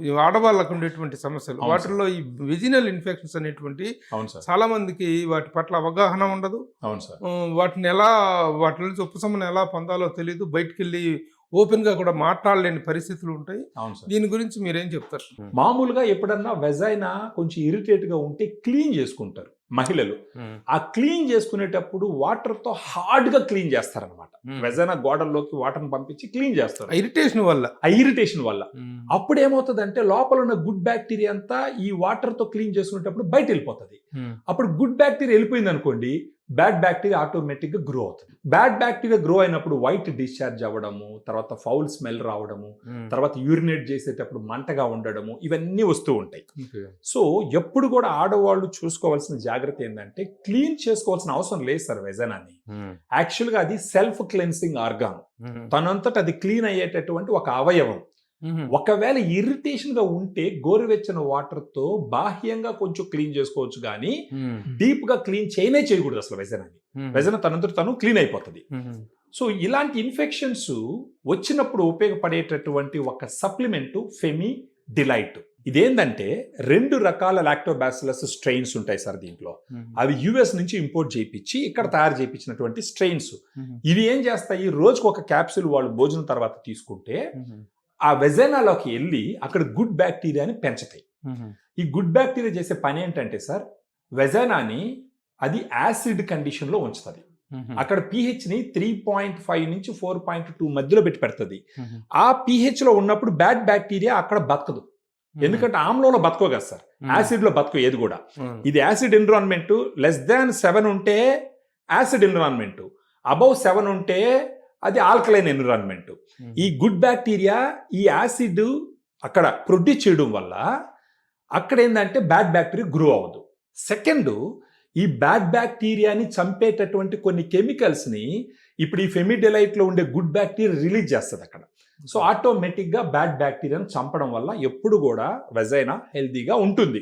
ఈ ఆడవాళ్ళకు ఉండేటువంటి సమస్యలు అవును సార్. వాటిల్లో ఈ వెజినల్ ఇన్ఫెక్షన్స్ అనేటువంటి అవును సార్. చాలా మందికి వాటి పట్ల అవగాహన ఉండదు. అవును సార్. వాటిని వాటి నుంచి ఉపశమనం ఎలా పొందాలో తెలియదు. బయటికెళ్ళి ఓపెన్గా కూడా మాట్లాడలేని పరిస్థితులు ఉంటాయి. అవును సార్. దీని గురించి మీరేం చెప్తారు? మామూలుగా ఎప్పుడన్నా వెజైనా కొంచెం ఇరిటేట్గా ఉంటే క్లీన్ చేసుకుంటారు మహిళలు. ఆ క్లీన్ చేసుకునేటప్పుడు వాటర్తో హార్డ్గా క్లీన్ చేస్తారనమాట. వెజైనా గోడల్లోకి వాటర్ని పంపించి క్లీన్ చేస్తారు ఇరిటేషన్ వల్ల. ఆ ఇరిటేషన్ వల్ల అప్పుడు ఏమవుతుందంటే లోపల ఉన్న గుడ్ బ్యాక్టీరియా అంతా ఈ వాటర్తో క్లీన్ చేసుకునేటప్పుడు బయట వెళ్ళిపోతుంది. అప్పుడు గుడ్ బ్యాక్టీరియా వెళ్ళిపోయింది అనుకోండి, బ్యాడ్ బ్యాక్టీరియా ఆటోమేటిక్గా గ్రో అవుతుంది. బ్యాడ్ బ్యాక్టీరియా గ్రో అయినప్పుడు వైట్ డిశ్చార్జ్ అవ్వడము, తర్వాత ఫౌల్ స్మెల్ రావడము, తర్వాత యూరినేట్ చేసేటప్పుడు మంటగా ఉండడము, ఇవన్నీ వస్తూ ఉంటాయి. సో ఎప్పుడు కూడా ఆడవాళ్ళు చూసుకోవాల్సిన జాగ్రత్త ఏంటంటే క్లీన్ చేసుకోవాల్సిన అవసరం లేదు సార్ వెజైనాని. యాక్చువల్గా అది సెల్ఫ్ క్లెన్సింగ్ ఆర్గాన్, తనంతట అది క్లీన్ అయ్యేటటువంటి ఒక అవయవం. ఒకవేళ ఇరిటేషన్ గా ఉంటే గోరువెచ్చని వాటర్ తో బాహ్యంగా కొంచెం క్లీన్ చేసుకోవచ్చు, కానీ డీప్ గా క్లీన్ చేయకూడదు అసలు వెజైనాని. వెజైనా తనంతట తను క్లీన్ అయిపోతుంది. సో ఇలాంటి ఇన్ఫెక్షన్స్ వచ్చినప్పుడు ఉపయోగపడేటటువంటి ఒక సప్లిమెంట్ ఫెమి డిలైట్. ఇదేంటంటే 2 రకాల లాక్టోబాసిల్లస్ స్ట్రెయిన్స్ ఉంటాయి సార్ దీంట్లో. అవి యుఎస్ నుంచి ఇంపోర్ట్ చేయించి ఇక్కడ తయారు చేయించినటువంటి స్ట్రెయిన్స్. ఇవి ఏం చేస్తాయి, రోజుకు ఒక క్యాప్సూల్ వాళ్ళు భోజనం తర్వాత తీసుకుంటే ఆ వెజైనాలోకి వెళ్ళి అక్కడ గుడ్ బ్యాక్టీరియాని పెంచుతాయి. ఈ గుడ్ బ్యాక్టీరియా చేసే పని ఏంటంటే సార్, వెజైనాని అది యాసిడ్ కండిషన్లో ఉంచుతుంది. అక్కడ pHని 3.5 నుంచి 4.2 మధ్యలో పెడుతుంది. ఆ pH లో ఉన్నప్పుడు బ్యాడ్ బ్యాక్టీరియా అక్కడ బతకదు. ఎందుకంటే ఆమ్లంలో బతకో కదా సార్, యాసిడ్లో బతకో ఏది కూడా. ఇది యాసిడ్ ఎన్విరాన్మెంట్. <7 ఉంటే యాసిడ్ ఎన్విరాన్మెంట్, అబౌవ్ 7 ఉంటే అది ఆల్కలైన్ ఎన్విరాన్మెంట్. ఈ గుడ్ బ్యాక్టీరియా ఈ యాసిడ్ అక్కడ ప్రొడ్యూస్ చేయడం వల్ల అక్కడ ఏంటంటే బ్యాడ్ బ్యాక్టీరియా గ్రో అవ్వదు. సెకండ్, ఈ బ్యాడ్ బ్యాక్టీరియాని చంపేటటువంటి కొన్ని కెమికల్స్ని ఇప్పుడు ఈ ఫెమిడిలైట్లో ఉండే గుడ్ బ్యాక్టీరియా రిలీజ్ చేస్తుంది అక్కడ. సో ఆటోమేటిక్గా బ్యాడ్ బ్యాక్టీరియాని చంపడం వల్ల ఎప్పుడు కూడా వెజైనా హెల్తీగా ఉంటుంది.